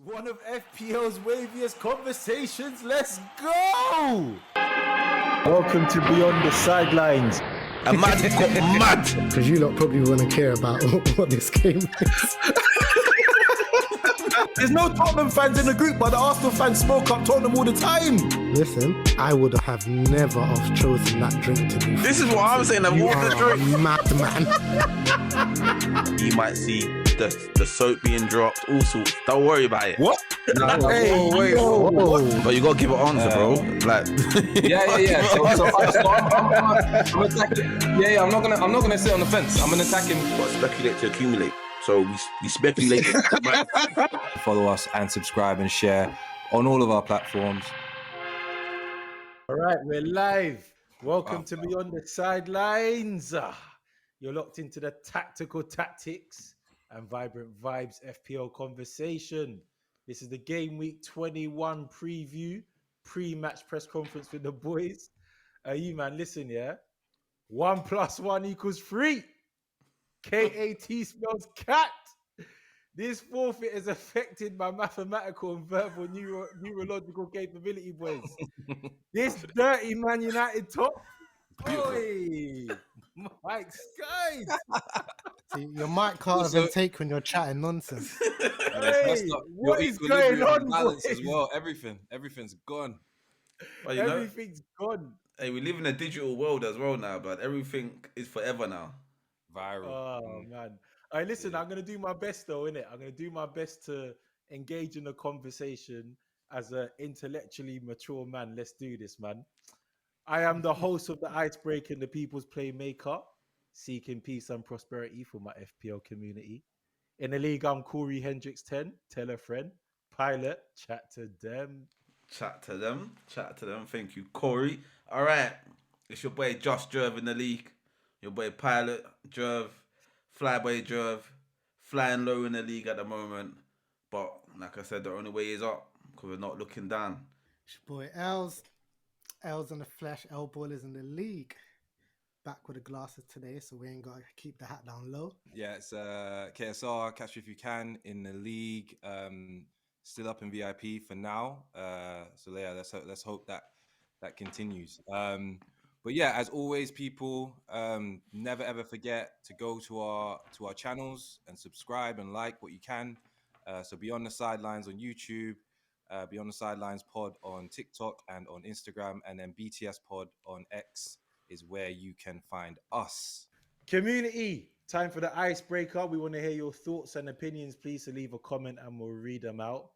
One of FPL's waviest conversations. Let's go! Welcome to Beyond the Sidelines. A man got mad. Because you lot probably want to care about what this game is. There's no Tottenham fans in the group, but the Arsenal fans smoke up Tottenham all the time. Listen, I would have never have chosen that drink to be. This is what I'm saying. You What are the drink? a madman. You might see the soap being dropped, all sorts. Don't worry about it. What? Hey, wait. Whoa. But you gotta give an answer, bro. Like, Yeah. I'm attacking. Yeah. I'm not gonna sit on the fence. I'm gonna attack him. but speculate to accumulate. So we speculate. Follow us and subscribe and share on all of our platforms. All right, we're live. Welcome to Beyond the Sidelines. You're locked into the tactical tactics and vibrant vibes FPL conversation. This is the Game Week 21 preview, pre-match press conference with the boys. You man, listen, yeah. 1 + 1 = 3. KAT spells cat. This forfeit has affected my mathematical and verbal neurological capability, boys. This dirty Man United top. Oi, Mike Skies. See, your mic can't even take when you're chatting nonsense. Hey, what is going on, Balance boys? as well. Everything's gone. But you know, Everything's gone. hey, we live in a digital world as well now, but everything is forever now. Viral. Oh man. All right, listen, I'm gonna do my best though, innit? I'm gonna do my best to engage in the conversation as an intellectually mature man. Let's do this, man. I am the host of the Icebreaker and the People's Playmaker, seeking peace and prosperity for my FPL community. In the league, I'm Corey Hendricks 10. Tell a friend. Pilot, chat to them. Chat to them. Thank you, Corey. All right, it's your boy Josh Jerv in the league. Your boy Pilot Jerv, Flyboy Jerv, flying low in the league at the moment. But like I said, the only way is up because we're not looking down. It's your boy Els in the flesh, L Boilers in the league. Back with the glasses today, so we ain't got to keep the hat down low. Yeah, it's KSR. Catch you if you can in the league. Still up in VIP for now. So yeah, let's hope that continues. But yeah, as always, people, never ever forget to go to our channels and subscribe and like what you can. So Beyond the Sidelines on YouTube, Beyond the Sidelines pod on TikTok and on Instagram, and then BTS pod on X is where you can find us. Community, time for the icebreaker. We want to hear your thoughts and opinions. Please leave a comment and we'll read them out.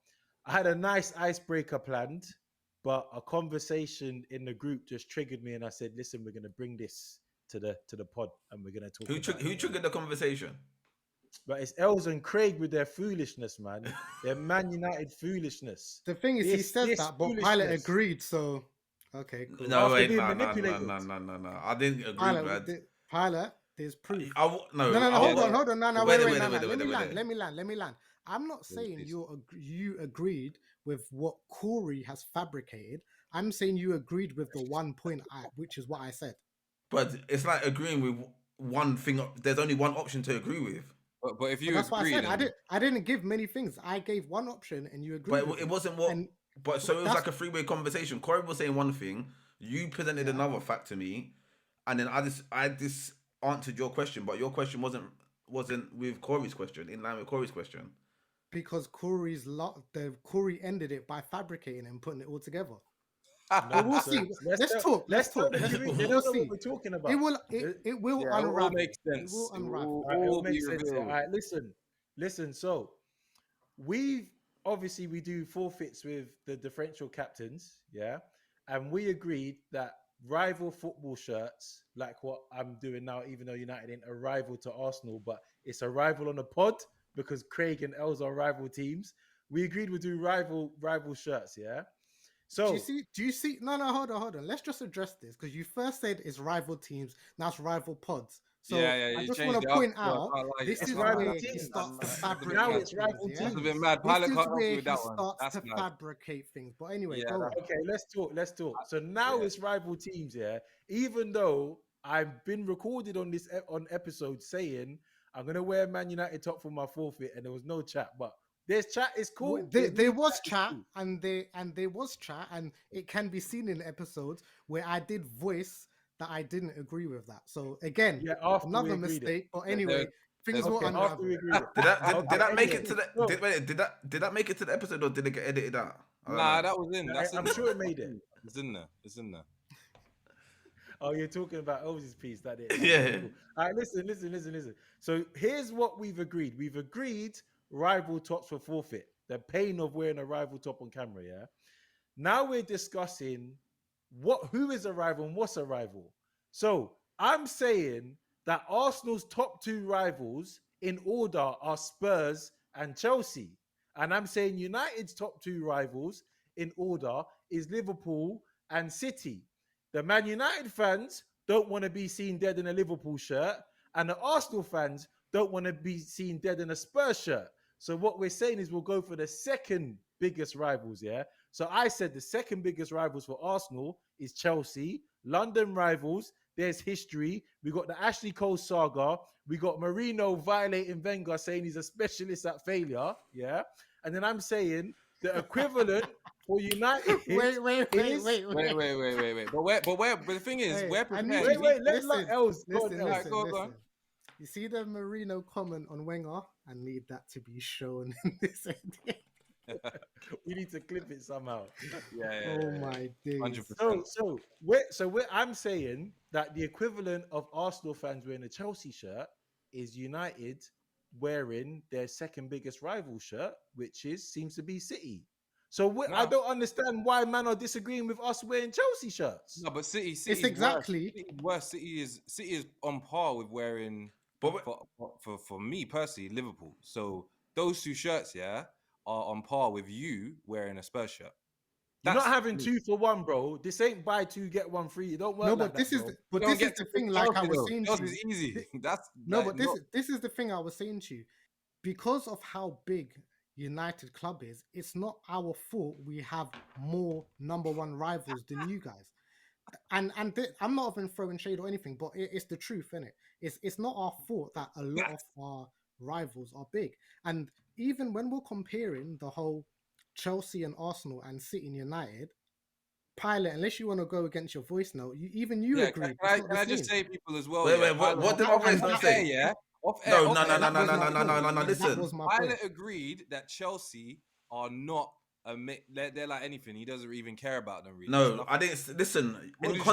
I had a nice icebreaker planned, but a conversation in the group just triggered me, and I said, "Listen, we're going to bring this to the pod, and we're going to talk." Who triggered the conversation? But it's Els and Craig with their foolishness, man. Their Man United foolishness. The thing is, he says This that, but Pilot foolishness. agreed, so okay, cool. No, After wait, being no. manipulated. I didn't agree, Pilot, man. Pilot, there's proof. No, Hold on. No, Wait, wait. wait. Let me land. I'm not saying you agreed with what Corey has fabricated. I'm saying you agreed with the 1 point, which is what I said. But it's like agreeing with one thing. There's only one option to agree with. But if you But that's agree, what I said. I didn't give many things. I gave one option, and you agreed. But with it it. wasn't what. And But so it was that's- like a three-way conversation. Corey was saying one thing, you presented another fact to me, and then I just answered your question, but your question wasn't with Corey's question, in line with Corey's question. because Corey ended it by fabricating and putting it all together. No, But we'll so see. Let's talk. Let's talk. They We'll don't know see. what we're talking about. It will yeah, it all unravel. makes sense. It will unravel. All right, it'll be make sense. All revealed. right, listen. So we do forfeits with the differential captains, yeah, and we agreed that rival football shirts, like what I'm doing now, even though United ain't a rival to Arsenal, but it's a rival on the pod because Craig and Els are rival teams. We agreed we'd do rival shirts, yeah. So Do you see? No, hold on. Let's just address this because you first said it's rival teams, now it's rival pods. So Yeah, I you just changed want it to up. point Yeah, I out can't lie. this It's is rival where he teams. starts to Now fabricate it's rival things. teams. That's a bit mad. This Pilot is can't help where you he with that one. starts That's to mad. fabricate things. But anyway, Yeah, go on. okay, let's talk. So now Yeah. it's rival teams, yeah. Even though I've been recorded on this on episode saying I'm gonna wear Man United top for my forfeit, and there was no chat, but There's chat. It's cool. There There's new was it's chat, cool. and there was chat, and it can be seen in episodes where I did voice that I didn't agree with that. So again, Yeah, after we another agreed it. mistake. But anyway, things will Okay, after unravel. we agreed it. Did that did, Okay, did that make anyway, it to the so- did that make it to the episode or did it get edited out? I don't Nah, know. that was in. That's in I'm there. sure it made it. It's in there. It's in there. Oh, you're talking about Oz's piece that it. Yeah. Cool. All right, listen. So here's what we've agreed. We've agreed rival tops for forfeit. The pain of wearing a rival top on camera. Yeah. Now we're discussing who is a rival and what's a rival. So I'm saying that Arsenal's top two rivals in order are Spurs and Chelsea. And I'm saying United's top two rivals in order is Liverpool and City. The Man United fans don't want to be seen dead in a Liverpool shirt, and the Arsenal fans don't want to be seen dead in a Spurs shirt. So what we're saying is we'll go for the second biggest rivals, yeah? So I said the second biggest rivals for Arsenal is Chelsea. London rivals, there's history. We got the Ashley Cole saga. We got Mourinho violating Wenger, saying he's a specialist at failure, yeah? And then I'm saying the equivalent for United Wait. But the thing is, Hey, we're I need prepared. you- Wait, let listen, Els go on, Listen, Els. Alright, go on. listen. You see the Marino comment on Wenger? I need that to be shown in this edit. We need to clip it somehow. Yeah. Oh my days. 100%. I'm saying that the equivalent of Arsenal fans wearing a Chelsea shirt is United wearing their second biggest rival shirt, which seems to be City. So I No. don't understand why man are disagreeing with us wearing Chelsea shirts. No, but City exactly- worse. City is on par with wearing. But For me personally, Liverpool. So those two shirts, yeah, are on par with you wearing a Spurs shirt. You're not That's having me. 2 for 1, bro. This ain't buy 2 get 1 free. It don't work No, like but this that, is bro. the, but You don't this is get the to thing. pick Like I Chelsea, was though. saying to Chelsea you. is easy. That's No, like, but this is the thing I was saying to you. Because of how big United Club is, it's not our fault we have more number one rivals than you guys. And I'm not even throwing shade or anything, but it's the truth, innit? It's not our fault that a lot of our rivals are big. And even when we're comparing the whole Chelsea and Arsenal and City and United, Pilot, unless you want to go against your voice note, you yeah. agree. Can I just say people as well? Wait, yeah, what did my voice not say? Yeah, off air. No, off no, air, no, that no, was no, my no, no, point. no, no, That listen. was my point. Pilot agreed that Chelsea are not they're like anything. He doesn't even care about them really. There's No, nothing. I didn't listen. What In did you say?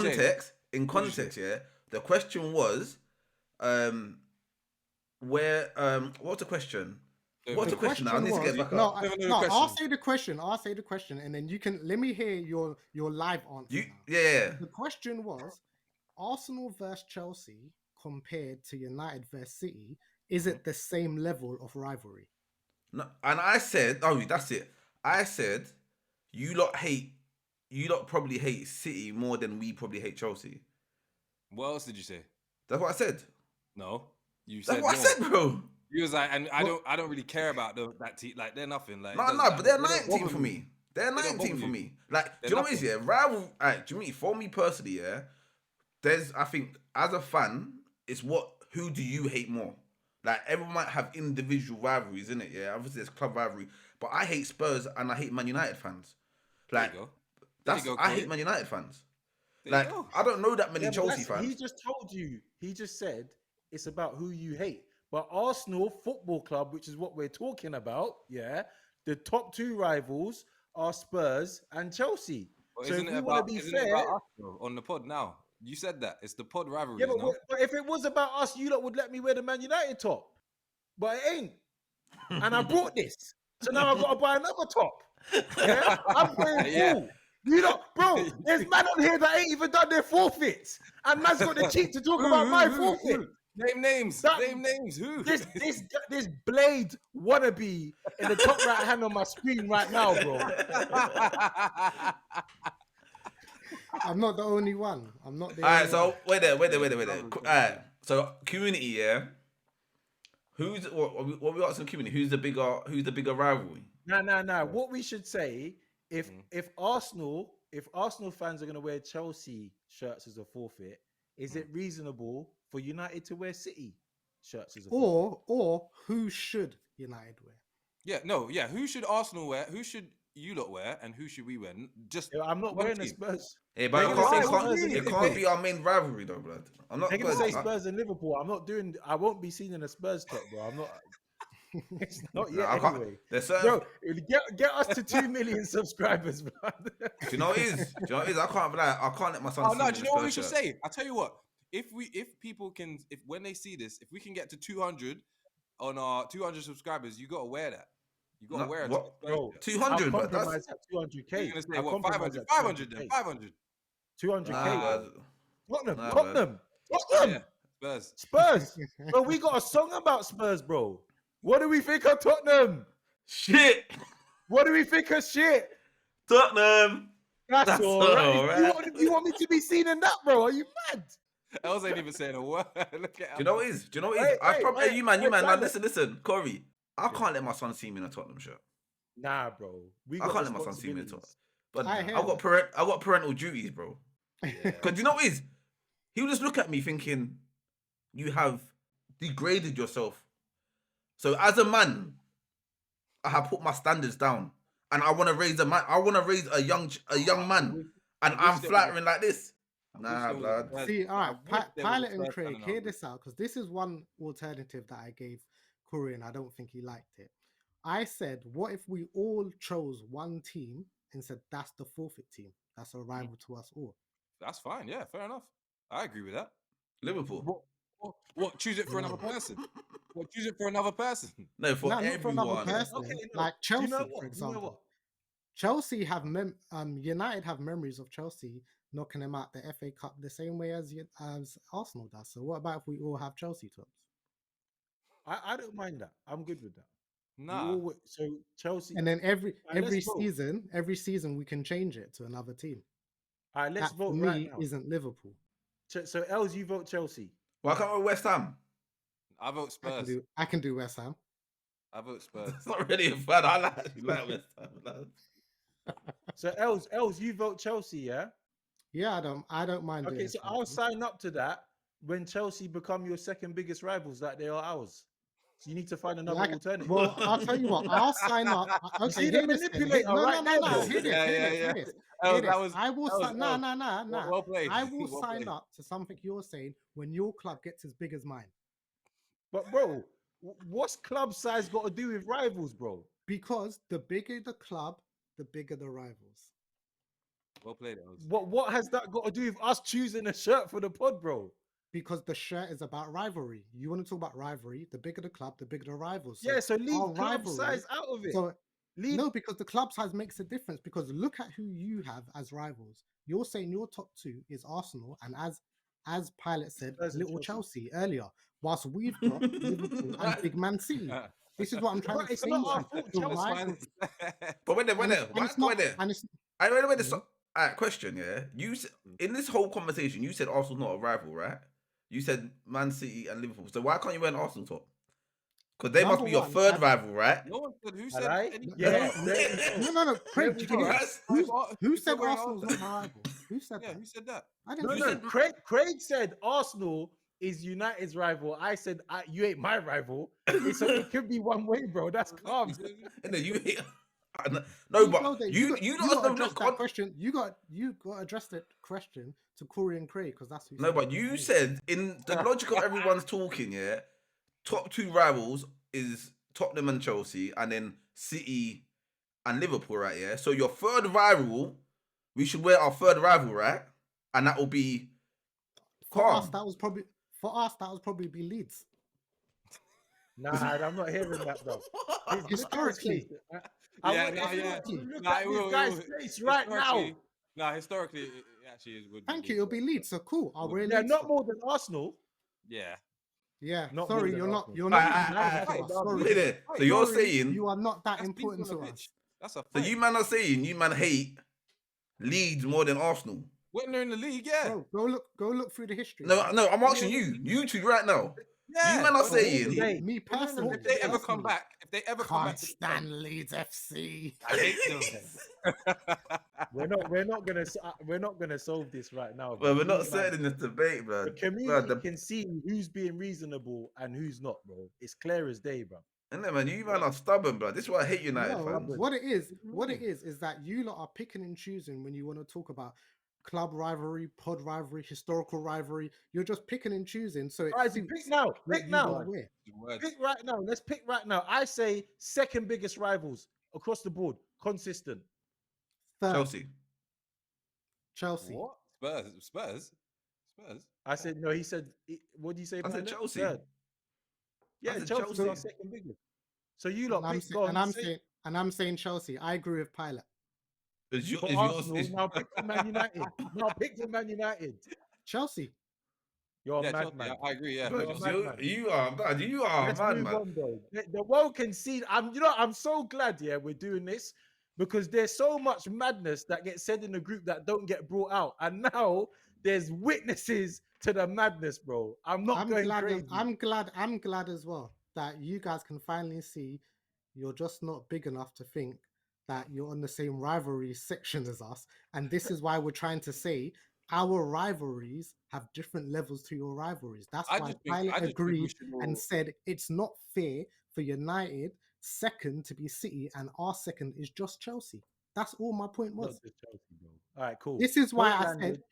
context, yeah. The question was, where what's the question? What's the question? I need to get back up. I'll say the question, and then you can let me hear your live answer. You now. yeah. The question was Arsenal versus Chelsea compared to United versus City. Is it the same level of rivalry? No, and I said, oh, that's it. I said, you lot probably hate City more than we probably hate Chelsea. What else did you say? That's what I said. No, you said That's what more. I said, bro. You was like, and I don't really care about that team. Like they're nothing. Like No, but they're 19 for me. They're 19 for me. Like, do you know what it is, yeah? Rival, do you mean for me personally, yeah? I think, as a fan, it's who do you hate more? Like, everyone might have individual rivalries, innit? Yeah, obviously there's club rivalry, but I hate Spurs and I hate Man United fans. Like, I hate Man United fans. Like, I don't know that many Chelsea fans. He just told you. He just said it's about who you hate. But Arsenal Football Club, which is what we're talking about, yeah, the top two rivals are Spurs and Chelsea. Well, so isn't if it we about, want to be isn't fair, it about us though, on the pod now? You said that it's the pod rivalry. yeah, but if it was about us, you lot would let me wear the Man United top. But it ain't. And I brought this. So now I've got to buy another top. Yeah? I'm playing Yeah. full. You know, bro, there's man on here that ain't even done their forfeits. And man's got the cheek to talk about my forfeit. Name names. Name names. Who? This Blade wannabe in the top right hand on my screen right now, bro. I'm not the only one. I'm not the All right, only so one. wait there. All right, so community, yeah. What we asking community? Who's the bigger rivalry? Nah. What we should say, if Arsenal fans are gonna wear Chelsea shirts as a forfeit, is it reasonable for United to wear City shirts as a forfeit? Or who should United wear? Yeah. Who should Arsenal wear? Who should you lot wear? And who should we wear? Just Yeah, I'm not one wearing the team. Spurs. Hey, They're but gonna say it Spurs can't, and it Liverpool. can't be our main rivalry though, blood. I'm not. They're gonna say Spurs. Spurs and Liverpool. I'm not doing. I won't be seen in a Spurs top, bro. I'm not. It's not No, yet I can't. anyway. There's certain. Bro, get us to 2 million subscribers, bro. Do you know what it is? Do you know what it is? I can't be like, I can't let my son Oh see no! me Do in you a know what we Spurs should shirt. say? I tell you what. If people can, if when they see this, if we can get to 200 on our 200 subscribers, you gotta wear that. You gotta No, wear it. what? Bro, 200, I'll but that's compromise at You're 200k. gonna say I'll what? compromise 500, at 500 then 200k. 500. 200k, nah, bro. blood. Tottenham, Nah, Tottenham, Yeah, Tottenham, Spurs. Spurs. Bro, we got a song about Spurs, bro. What do we think of Tottenham? Shit, What do we think of shit? Tottenham. That's all right. all right. You want me to be seen in that, bro? Are you mad? Els ain't even saying a word. Look at Do you know what it is? Do you know what it is? Hey, I hey, probably hey, you man. hey, Now Tyler. listen, Corey. I can't let my son see me in a Tottenham shirt. Nah, bro. We I got can't let my son see me in a Tottenham. responsibilities. But I I've hear got parental duties, bro. Because you know what it is? He would just look at me thinking, you have degraded yourself. So as a man, I have put my standards down, and I want to raise a man. I want to raise a young man, and I wish I'm there was flattering like this. I Nah, wish there was a blood. Spurs- See, all I right, wish there was a Pilot and Spurs fan Craig, in our hear group. this out because this is one alternative that I gave Curry and I don't think he liked it. I said, what if we all chose one team and said that's the forfeit team? That's a rival to us all. That's fine. Yeah, fair enough. I agree with that. Liverpool. What? Choose it for another person. What? Choose it for another person. No, for No, not for another everyone. person. Okay, no. Like Do you Chelsea, know for what? You know example. what? Chelsea have United have memories of Chelsea knocking them out the FA Cup the same way as Arsenal does. So what about if we all have Chelsea tops? I don't mind that. I'm good with that. Nah. So Chelsea. And then every let's vote. season we can change it to another team. All right, let's That vote for right me now. isn't Liverpool. So Els, you vote Chelsea. Why can't we West Ham? I vote Spurs. I can do West Ham. I vote Spurs. It's not really a fan. I like West Ham. Lad. So Els, you vote Chelsea, yeah? Yeah, I don't mind. Okay, doing so I'll Chelsea. sign up to that when Chelsea become your second biggest rivals, like they are ours. So you need to find another alternative. Well, I'll tell you what. I'll sign up. Okay, see the hear this then. manipulator No, right there, no. bro. Hear this. Yeah, Hear yeah, this. yeah. Hear this. Oh, Hear that this. was- I will that was- sign. that No. was well played. I will Well sign played. up to something you're saying when your club gets as big as mine. But bro, what's club size got to do with rivals, bro? Because the bigger the club, the bigger the rivals. Well played. Els. What has that got to do with us choosing a shirt for the pod, bro? Because the shirt is about rivalry. You want to talk about rivalry? The bigger the club, the bigger the rivals. So Yeah, so leave our club size out of it. So Leave no, because the club size makes a difference. Because look at who you have as rivals. You're saying your top two is Arsenal, and as Pilot said, Spurs and little Chelsea. Chelsea earlier. Whilst we've got Liverpool and Big Man City. This is what I'm trying Right, to it's say. not our like, fault, the Chelsea. That's rivals- fine. But when and it's not- there. and it's- Wait. So, question, yeah. You in this whole conversation, you said Arsenal's not a rival, right? You said Man City and Liverpool. So why can't you wear an Arsenal top? Because they must Number be your one, third I've- rival, right? No one said who All said right? anything. Yeah. No. Craig, we did you go. hear That's- who said wearing Arsenal's not my rival? Who said Yeah, that? who said that? I didn't No, say no. that. Craig said Arsenal is United's rival. I said you ain't my rival. It could be one way, bro. That's calm. And then you no, You but go there, you got to address look that on. question. You got to address that question to Corey and Craig because that's who. No, said but it, you not me. said in the logic of everyone's talking, yeah, top two rivals is Tottenham and Chelsea, and then City and Liverpool, right? Yeah. So your third rival, we should wear our third rival, right? And that will be for us calm. that was probably be Leeds. Nah, I'm not hearing that, bro. Historically. Yeah, Look at it will, this guy's it will. face right now. Historically- Nah, historically, it actually is. Would be Thank you. Leeds, It'll be Leeds. So cool. I'll wear Yeah, Leeds. not more than Arsenal. Yeah. Yeah. Not Sorry, more than you're not. Arsenal. You're not. Aye, even aye, that aye, to us. aye. Sorry. Wait there. So you're Sorry, saying you are not that That's important people to on the us. pitch. That's a so fact. you man are saying you man hate Leeds more than Arsenal. When they're in the league, yeah. Bro, go look through the history. No, I'm asking you two right now. Yeah. You man are When saying Hey, me they're in the- personally, if they ever come back, if they ever come can't back, to the stand Leeds FC. I hate them. We're not gonna solve this right now. Well, we're bro. not settling this debate, bro. The community can see who's being reasonable and who's not, bro. It's clear as day, bro. Innit, man? You man are stubborn, bro. This is why I hate United No, fans. what it is, What do you mean? is that you lot are picking and choosing when you want to talk about club rivalry, pod rivalry, historical rivalry. You're just picking and choosing, so it All right, pick suits now. what Pick you want now. to wear. Words. Pick right now. Let's pick right now. I say second biggest rivals across the board, consistent. Third, Chelsea. Chelsea. What? Spurs. I said no. He said, what do you say? I said Pilot? Chelsea. Third. Yeah, said Chelsea's Chelsea. our second biggest. So you And lot I'm, pick. sa- Go on. Say, and I'm saying Chelsea. I agree with Pilot. for Is yours? Arsenal. Now pick for Man United. Now pick for Man United. Chelsea. You're a Yeah, Chelsea. madman. I agree. Yeah, Bro, You're a Chelsea. madman. you are bad. You are Let's mad, move man. on though. The world can see. I'm so glad. Yeah, we're doing this because there's so much madness that gets said in the group that don't get brought out, and now there's witnesses to the madness, bro. I'm not going crazy. I'm glad as well that you guys can finally see you're just not big enough to think that you're on the same rivalry section as us. And this is why we're trying to say our rivalries have different levels to your rivalries. That's why Pilot I just think we agreed should and all. said it's not fair for United second to be City and our second is just Chelsea. That's all my point Not was. just Chelsea, bro. All right, cool. This is why Point I said landed.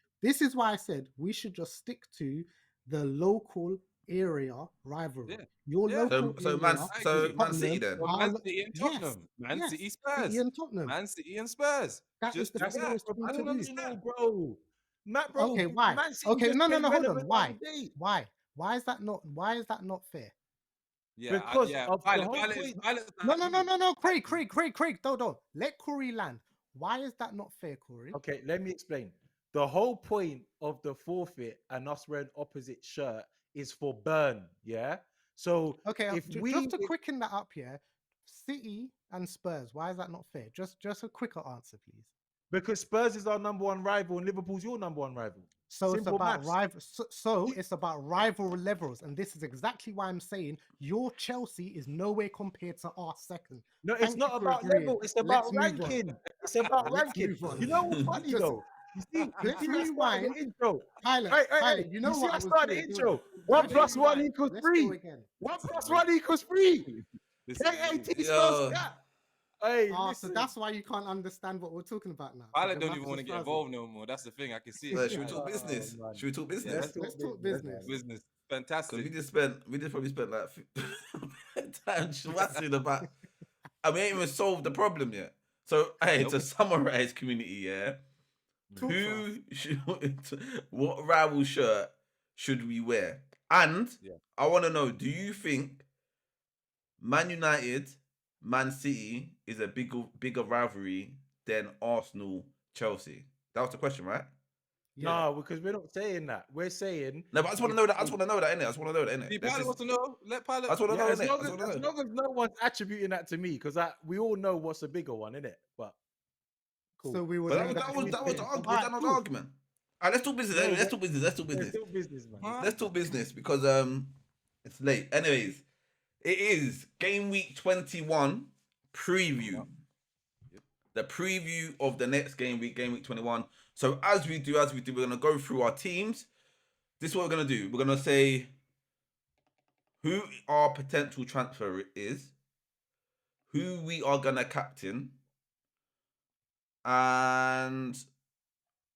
we should just stick to the local area rivalry. Yeah. Your Yeah. local So area, Man City then. Well, our Man lo- City and yes, Tottenham. Man yes, City, City Spurs. and Tottenham. Man City and Spurs. That is Just the do That's the that. fairest most thing I to don't do. understand. bro. Matt, bro. Okay, why? Man City Okay, just no, came hold on. relevant the Why? other day. Why? Why is that not? Why is that not fair? Yeah, Because yeah. of the Pilot, whole Pilot, point. Pilot's No, like no, no, you. no, no. Craig. Don't. Let Corey land. Why is that not fair, Corey? Okay, let me explain. The whole point of the forfeit and us wearing opposite shirt is for burn, yeah? So Okay, if just to quicken that up here, City and Spurs. Why is that not fair? Just a quicker answer, please. because Spurs is our number one rival and Liverpool's your number one rival. So Simple it's about maths. rival. So You- it's about rival levels, and this is exactly why I'm saying your Chelsea is nowhere compared to our second. No, it's Thank not you for about agreeing. level, it's about Let's move on. ranking. It's about Let's ranking. move on. You know what's funny Just though? You let's see me start the rewind. intro. Pilot, Hey, you know you see what I I was started the doing. intro. Let's 1 plus 1 rewind. equals Let's 3. go again. 1 plus 1 equals 3. Listen, KAT spells Yo. cat. Hey, So listen. that's why you can't understand what we're talking about now. Pilot The don't even maths want to is get fuzzy. involved no more. That's the thing. I can see it. Should we talk Oh, business? man. Should we talk business? Yeah, Let's talk business. Business. Because Fantastic. we just probably spent like time schwatzing about, and we ain't even solved the problem yet. So, hey, to summarize, community, yeah, Talk to us. who should, what rival shirt should we wear? And Yeah. I want to know, do you think Man United, Man City is a bigger rivalry than Arsenal, Chelsea? That was the question, right? Yeah. No, because we're not saying that. We're saying No, but I just want to know that. I just want to know that, innit? I just want to know that, innit? See, Pilot wants to know. Let Pilot. I just want to yeah, know, as innit? long I as, just want as to know. long as no one's attributing that to me, because we all know what's a bigger one, innit? But cool. So we would. But end up that was the forfeiting. argument. Alright, That was the cool. argument. Alright, let's talk business. No, Anyway, let's but- talk business. Let's talk It's business. still business, man. Let's talk business because it's late. Anyways, it is game week 21 preview. The preview of the next game week 21. So as we do, we're gonna go through our teams. This is what we're gonna do. We're gonna say who our potential transfer is, who we are gonna captain, and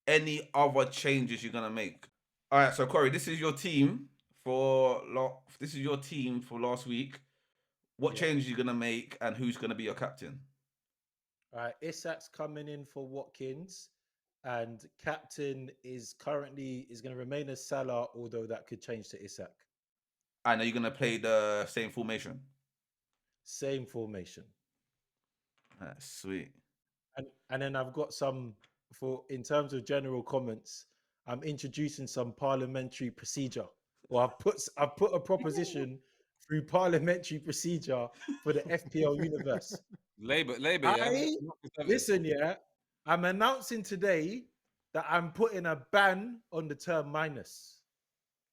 any other changes you're gonna make. All right, so Corey, this is your team for last week. What Yeah. changes you gonna make, and who's gonna be your captain? All right, Isak's coming in for Watkins, and captain is going to remain as Salah, although that could change to Isak. And are you gonna play the same formation? Same formation. That's sweet. And then I've got some in terms of general comments. I'm introducing some parliamentary procedure, or I've put a proposition through parliamentary procedure for the FPL universe. Labor. I- Listen, yeah, I'm announcing today that I'm putting a ban on the term minus.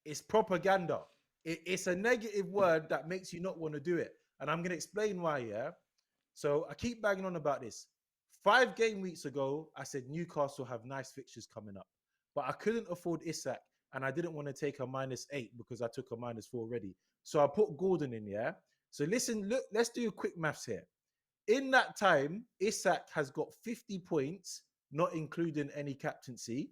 It's propaganda. It's a negative word that makes you not want to do it. And I'm going to explain why, yeah? So I keep banging on about this. 5 game weeks ago, I said Newcastle have nice fixtures coming up. But I couldn't afford Isak, and I didn't want to take a -8 because I took a -4 already. So I put Gordon in, yeah? So listen, look, let's do a quick maths here. In that time, Isak has got 50 points, not including any captaincy.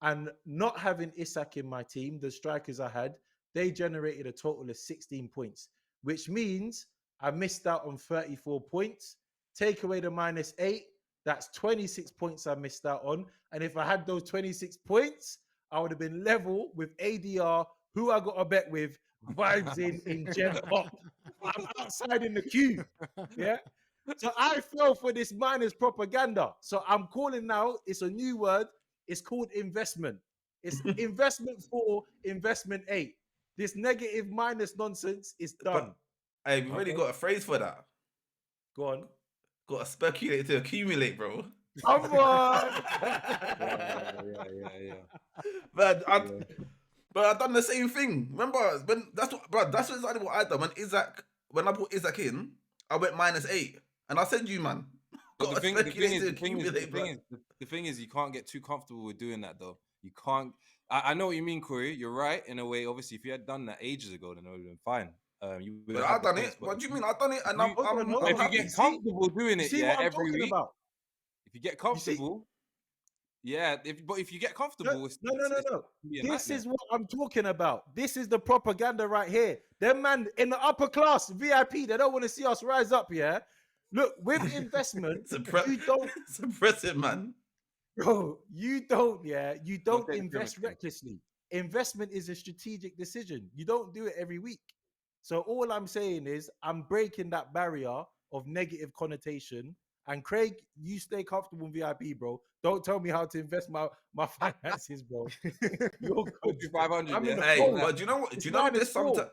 And not having Isak in my team, the strikers I had, they generated a total of 16 points, which means I missed out on 34 points. Take away the -8, that's 26 points I missed out on. And if I had those 26 points, I would have been level with ADR, who I got a bet with, vibes in Gen Pop. I'm outside in the queue. Yeah. So I fell for this minus propaganda. So I'm calling now, it's a new word. It's called investment. It's investment 4, investment 8. This negative minus nonsense is done. But hey, we've already got a phrase for that. Go on. Got to speculate to accumulate, bro. Come on. Yeah. But I done the same thing. Remember when that's exactly what I done. When I put Isaac in, I went -8. And I said you, man. But the thing is, you can't get too comfortable with doing that, though. You can't. I know what you mean, Corey. You're right in a way. Obviously, if you had done that ages ago, then it would have been fine. But I done it. What do you mean? I done it, and I'm if you happy. get comfortable doing it, yeah, every week. About? If you get comfortable, yeah. If you get comfortable, no. This is what I'm talking about. This is the propaganda right here. Them man in the upper class VIP, they don't want to see us rise up. Yeah. Look, with investment, you don't suppress it, man. Bro, you don't invest recklessly. Investment is a strategic decision. You don't do it every week. So all I'm saying is I'm breaking that barrier of negative connotation. And Craig, you stay comfortable in VIP, bro. Don't tell me how to invest my finances, bro. You're good. 500. Yeah. Hey, but do you know what? Do you know there's sometimes?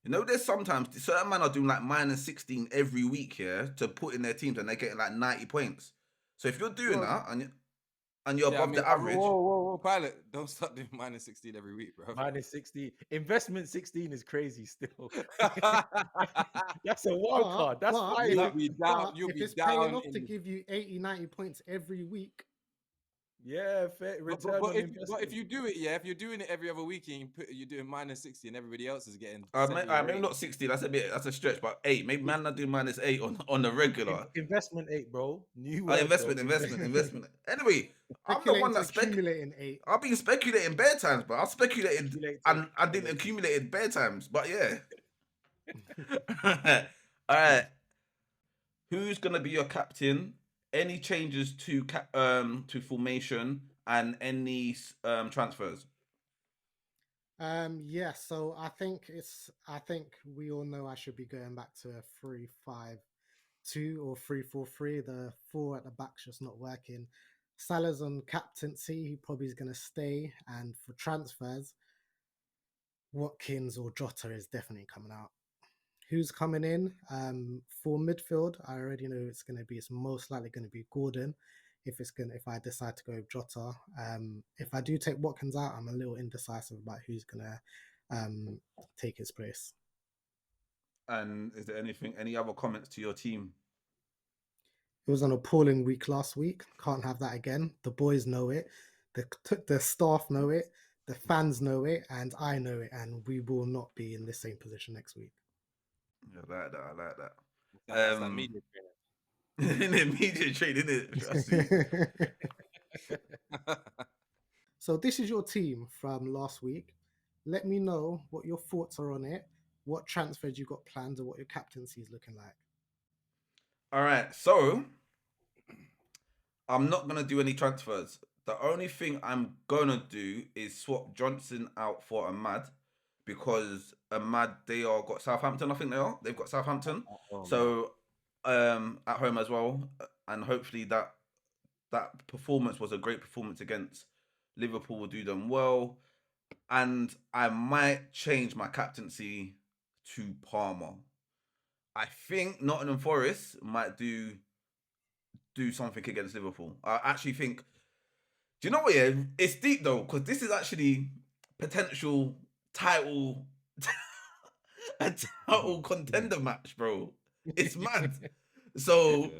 You know, there's sometimes certain men are doing like -16 every week here to put in their teams, and they're getting like 90 points. So if you're doing that and you're above the average, whoa, pilot, don't start doing -16 every week, bro. -16, investment 16 is crazy still. That's a wild card. That's fine. You'll be down. If it's paying off to give you 80, 90 points every week. Yeah, fair return but on investment. But if you do it, if you're doing it every other week and you're doing -60 and everybody else is getting, maybe not 60. That's a stretch, but 8. Maybe man not doing -8 on the regular. Investment 8, bro. New investment. Anyway, I'm the one that's accumulating 8. I've been speculating bare times, but I speculated and I didn't accumulate it bare times. But yeah. All right. Who's gonna be your captain? Any changes to formation and any transfers? Yeah, so I think we all know I should be going back to a 3-5-2 or 3-4-3. The 4 at the back's just not working. Salah's on captaincy, he probably is going to stay. And for transfers, Watkins or Jota is definitely coming out. Who's coming in? For midfield, I already know it's most likely going to be Gordon. If I decide to go with Jota, if I do take Watkins out, I'm a little indecisive about who's going to take his place. And is there any other comments to your team? It was an appalling week last week. Can't have that again. The boys know it. The staff know it. The fans know it, and I know it. And we will not be in the same position next week. I like that. That's that media training. In the media training, innit? So this is your team from last week. Let me know what your thoughts are on it, what transfers you got planned, and what your captaincy is looking like. All right, so I'm not gonna do any transfers. The only thing I'm gonna do is swap Johnson out for Ahmad, because Ahmad, they are got Southampton. I think they've got Southampton. So at home as well, and hopefully that performance was a great performance against Liverpool. Will do them well, and I might change my captaincy to Palmer. I think Nottingham Forest might do something against Liverpool. I actually think. Do you know what? Yeah, it's deep though, because this is actually potential title a title contender match, bro. It's mad. So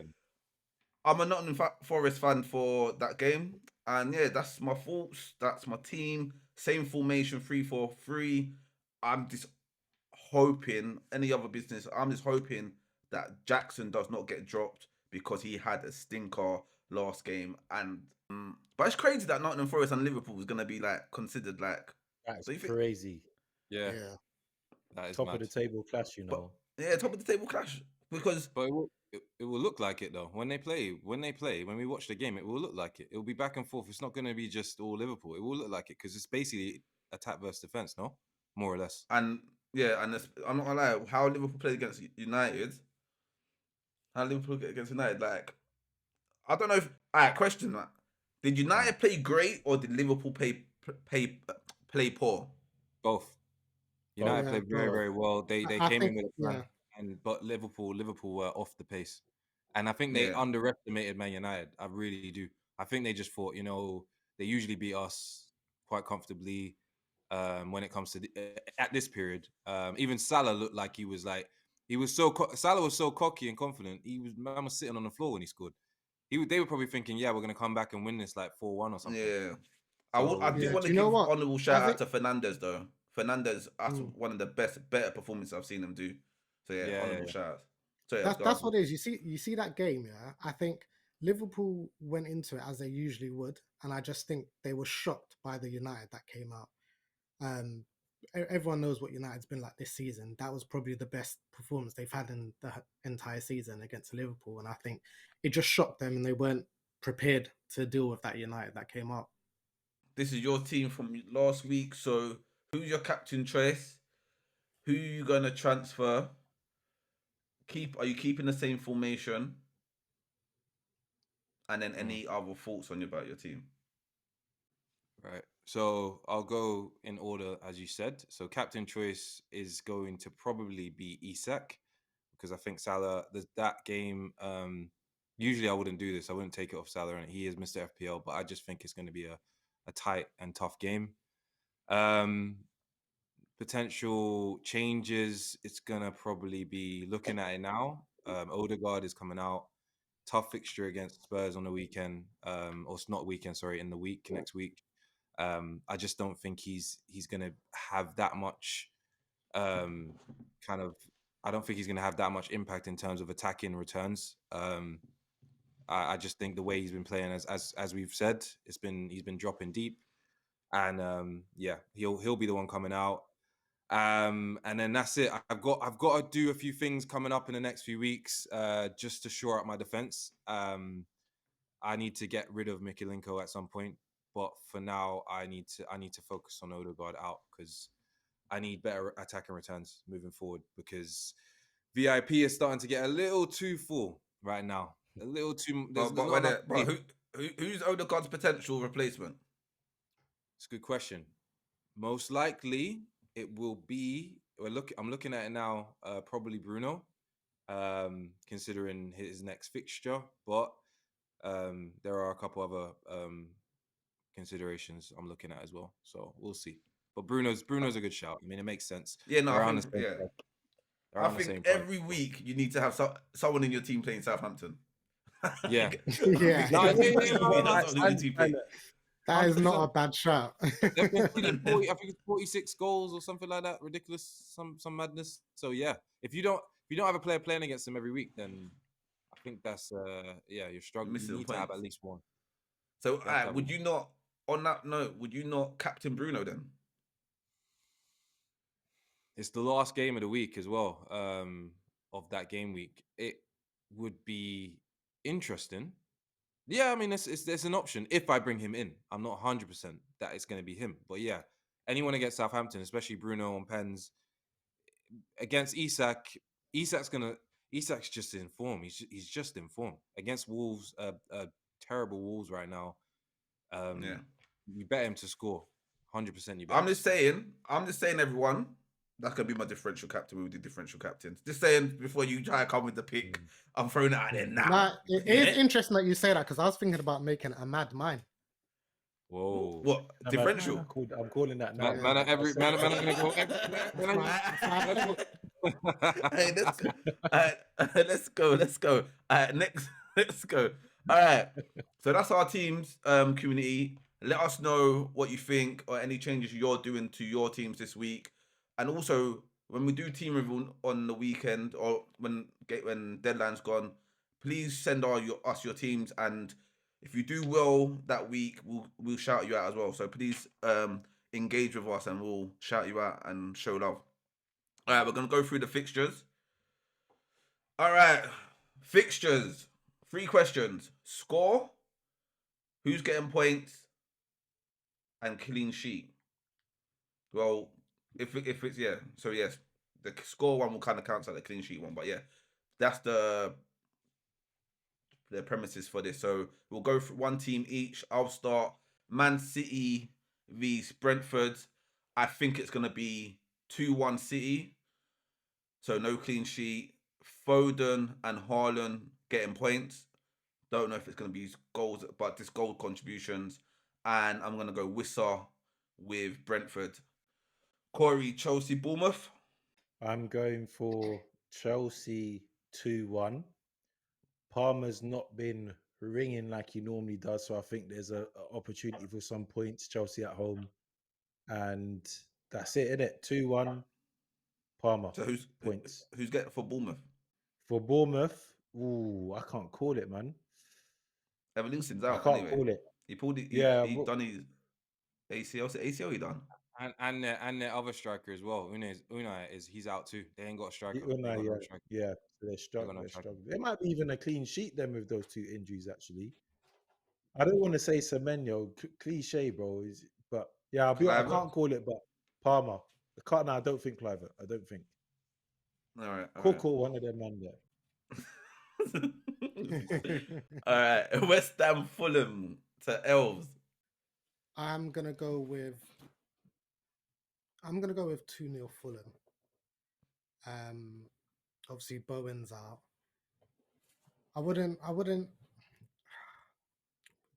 I'm a Nottingham Forest fan for that game, and yeah, that's my thoughts. That's my team. Same formation, 3-4-3. I'm just hoping any other business. I'm just hoping that Jackson does not get dropped because he had a stinker last game. And but it's crazy that Nottingham Forest and Liverpool is gonna be like considered like. That's So you think, crazy. Yeah, Yeah. that is Top mad. of the table clash, you but know. yeah, top of the table clash because But it will look like it though when they play. When we watch the game, it will look like it. It will be back and forth. It's not going to be just all Liverpool. It will look like it because it's basically attack versus defense, no, more or less. and yeah, and I'm not gonna lie, how Liverpool played against United, like I don't know if. Alright, question that: did United play great or did Liverpool play poor? Both. United Yeah, played very, both. very well. They I came in think, with a plan, yeah. but Liverpool were off the pace, and I think they Yeah, underestimated Man United. I really do. I think they just thought, they usually beat us quite comfortably when it comes to at this period. Even Salah looked like he was Salah was so cocky and confident. Man was sitting on the floor when he scored. They were probably thinking, yeah, we're gonna come back and win this like 4-1 or something. yeah. I So do Yeah. want Do to you know give what? honourable I shout out think to Fernandez though. Fernandez, that's mm, one of the better performances I've seen him do. So yeah, yeah, honourable shout out. So yeah, that's what it is. You see that game, yeah. I think Liverpool went into it as they usually would, and I just think they were shocked by the United that came out. Um, everyone knows what United's been like this season. That was probably the best performance they've had in the entire season against Liverpool, and I think it just shocked them, and they weren't prepared to deal with that United that came out. This is your team from last week. So who's your captain choice? Who you gonna transfer? Are you keeping the same formation? And then any other thoughts about your team? right. So I'll go in order as you said. So captain choice is going to probably be Isak because I think Salah that game. Usually I wouldn't do this. I wouldn't take it off Salah, and he is Mr. FPL. But I just think it's going to be a tight and tough game. Potential changes. It's gonna probably be looking at it now. Odegaard is coming out. Tough fixture against Spurs on the weekend. Or it's not weekend, sorry, in the week next week. I just don't think he's gonna have that much kind of. I don't think he's gonna have that much impact in terms of attacking returns. I just think the way he's been playing, as we've said, he's been dropping deep, and yeah, he'll be the one coming out. And then that's it. I've got to do a few things coming up in the next few weeks, just to shore up my defense. I need to get rid of Mikalenko at some point, but for now, I need to focus on Odegaard out because I need better attacking returns moving forward because VIP is starting to get a little too full right now. A little too. There's not enough space. Who's Odegaard's potential replacement? It's a good question. Most likely, it will be. I'm looking at it now. Probably Bruno, considering his next fixture. But there are a couple other considerations I'm looking at as well. So we'll see. But Bruno's a good shout. I mean, it makes sense. Yeah, no, They're I around the think same yeah. price. They're I around the think same price. every week you need to have someone in your team playing Southampton. Yeah. Yeah. No, I think yeah, you no, need no, to have someone in your team playing. That is not 100%. a bad shout. They've conceded 40, I think it's 46 goals or something like that. Ridiculous, some madness. So yeah, if you don't have a player playing against them every week, then I think that's you're struggling. Missing You the need to have points. at least one. So, You have to have would one. you not? On that note, would you not captain Bruno then? It's the last game of the week as well. Of that game week, it would be interesting. Yeah, I mean, it's an option if I bring him in. I'm not 100% that it's going to be him, but yeah, anyone against Southampton, especially Bruno on pens against Isak. Isak's just in form. He's just in form against Wolves. Terrible Wolves right now. Yeah. You bet him to score. 100%. You bet. I'm just saying, everyone. That could be my differential captain with the differential captains. Just saying before you try to come with the pick, I'm throwing it out there now. Nah, it is interesting that you say that because I was thinking about making a mad mine. Whoa. What I'm differential? I'm calling that now. Man, man, gonna go. Hey, let's go. Let's go. Next, let's go. All right. So that's our team's community. Let us know what you think or any changes you're doing to your teams this week. And also, when we do team review on the weekend or when deadline's gone, please send us your teams, and if you do well that week, we'll shout you out as well. So please engage with us and we'll shout you out and show love. All right, we're gonna go through the fixtures. All right, fixtures. 3 questions: score, who's getting points, and clean sheet. Well, if it's so yes, the score one will kind of count as the clean sheet one, but yeah, that's the premises for this. So we'll go for one team each. I'll start Man City vs Brentford. I think it's gonna be 2-1 City. So no clean sheet. Foden and Haaland getting points. Don't know if it's gonna be goals, but just goal contributions. And I'm gonna go Wissa with Brentford. Corey, Chelsea, Bournemouth. I'm going for Chelsea 2-1. Palmer's not been ringing like he normally does, so I think there's a opportunity for some points. Chelsea at home, and that's it, isn't it? 2-1. Palmer. So points who's getting for Bournemouth? for Bournemouth? Ooh, I can't call it, man. Evan Livingston's I out can't anyway. call it. He pulled it. Yeah, He done his ACL. What's the ACL he done? And their other striker as well. Unai is he's out too. They ain't got a striker. Unai, They got no yeah, striker. yeah. So they're They got struggling. no They're striker. struggling. There might be even a clean sheet then with those 2 injuries. Actually, I don't want to say Semenyo, cliche, bro. But yeah, I Kluivert? can't call it. But Palmer, No, I don't think Kluivert. I don't think. All right. Coco, one of them man there. All right. West Ham, Fulham to Elves. I'm gonna go with 2-0 Fulham. Obviously Bowen's out. I wouldn't.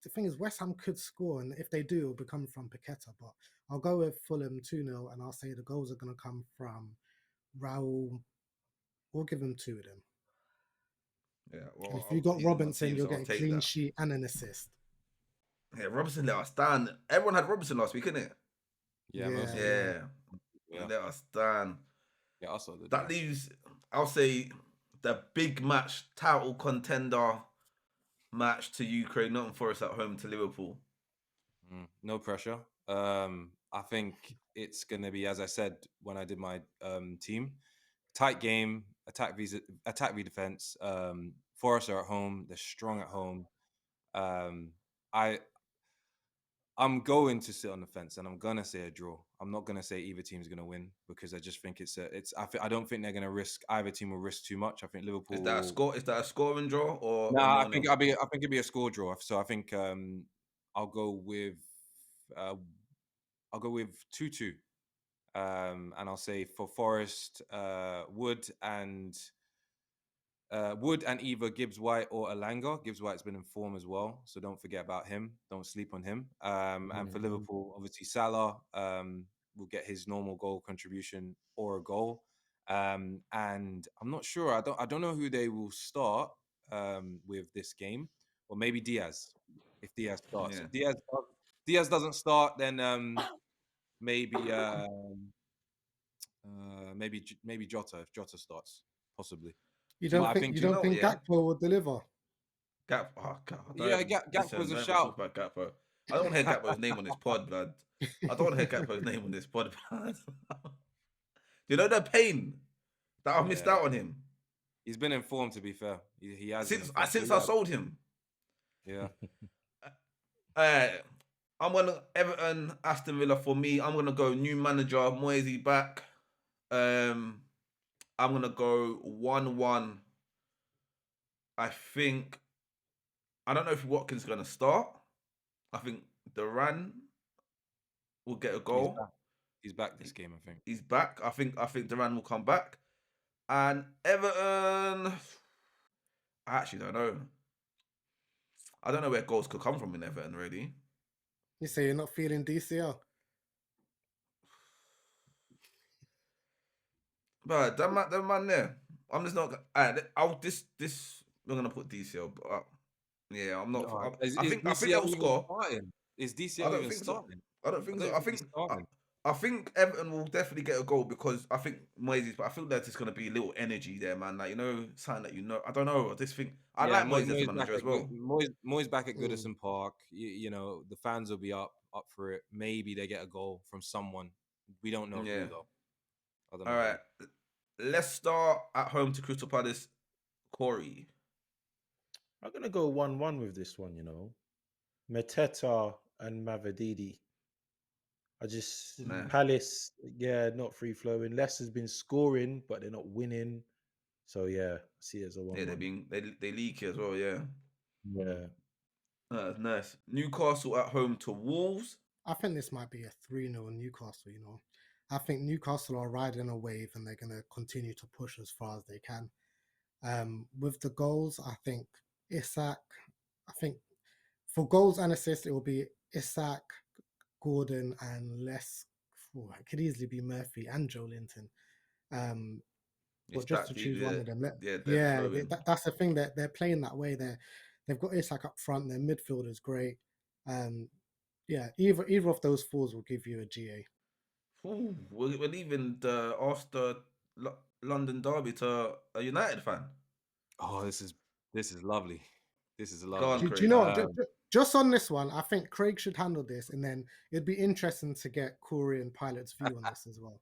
The thing is, West Ham could score, and if they do, it'll be coming from Paqueta. But I'll go with Fulham 2-0, and I'll say the goals are gonna come from Raul. We'll give him 2 of them. Yeah. Well, And if you got he's in my Robinson, team, you're so I'll getting take clean that. sheet and an assist. Yeah, Robinson let us down. Everyone had Robinson last week, innit? Yeah, most Yeah. Yeah. Let us down. yeah. Also, That leaves, I'll say, the big match, title contender match to Ukraine, Nottingham Forest at home to Liverpool. No pressure. I think it's gonna be, as I said when I did my team, tight game, attack v defense. Forest are at home. They're strong at home. I'm going to sit on the fence, and I'm gonna say a draw. I'm not gonna say either team's gonna win because I just think I don't think they're gonna risk. Either team will risk too much. I think Liverpool. Is that a score? Is that a scoring draw or? Nah, or I think it'd be a score draw. So I think I'll go with 2-2. And I'll say for Forest, Wood and either Gibbs White or Alanga. Gibbs White's been in form as well, so don't forget about him. Don't sleep on him. And for Liverpool, obviously Salah will get his normal goal contribution or a goal. And I'm not sure. I don't know who they will start with this game, or maybe Diaz. If Diaz starts, Yeah. if Diaz doesn't start, then maybe maybe Jota, if Jota starts, possibly. You But don't I think think you do you don't know, think yeah? Gakpo will deliver? Yeah, Gakpo's a shout. Talk about Gakpo. I don't want to hear Gakpo's name on this pod, blood. I don't want to hear Gakpo's name on this pod, blood. Do you know the pain that I've missed Yeah. out on him He's been informed, to be fair. He has been since informed. I sold him? Yeah. I'm gonna Everton, Aston Villa for me. I'm gonna go new manager, Moisey back. I'm gonna go 1-1. I think I don't know if Watkins is gonna start. I think Duran will get a goal. He's back this game, I think. He's back. I think Duran will come back. And Everton, I actually don't know. I don't know where goals could come from in Everton, really. You say you're not feeling DCL? But that man there, I'm just not. We're gonna put DCL. But yeah, I'm not. No, I think they'll score. Starting? Is I DCL don't even think so. starting? I don't think so. I think he's starting. I think Everton will definitely get a goal because I think Moises, but I feel that there's going to be a little energy there, man. Like, something that I don't know. I just think I Yeah, like Moises as a manager as well. Moyes back at Mm. Goodison Park. The fans will be up for it. Maybe they get a goal from someone. We don't know Yeah. who though. I don't All know right. Let's start at home to Crystal Palace. Corey. I'm gonna go 1-1 with this one. Mateta and Mavididi. I just Nah. Palace, yeah, not free flowing. Leicester's been scoring, but they're not winning. So yeah, I see it as a Yeah, 1-1. they leak as well. Yeah. Yeah. Nice. Newcastle at home to Wolves. I think this might be a 3-0 Newcastle, I think Newcastle are riding a wave and they're going to continue to push as far as they can. With the goals, I think Isak, I think for goals and assists, it will be Isak, Gordon, and it could easily be Murphy and Joe Linton. It's But just that to deep. choose one of them, Yeah, they're yeah, flowing. that's the thing that they're playing that way. They've got Isak up front. Their midfield is great. Yeah, either of those fours will give you a GA. Ooh, we're leaving the Arsenal London derby to a United fan. Oh, this is lovely. This is Go on, lovely. Do you Craig. know what? Just on this one, I think Craig should handle this, and then it'd be interesting to get Corey and Pilot's view on this as well.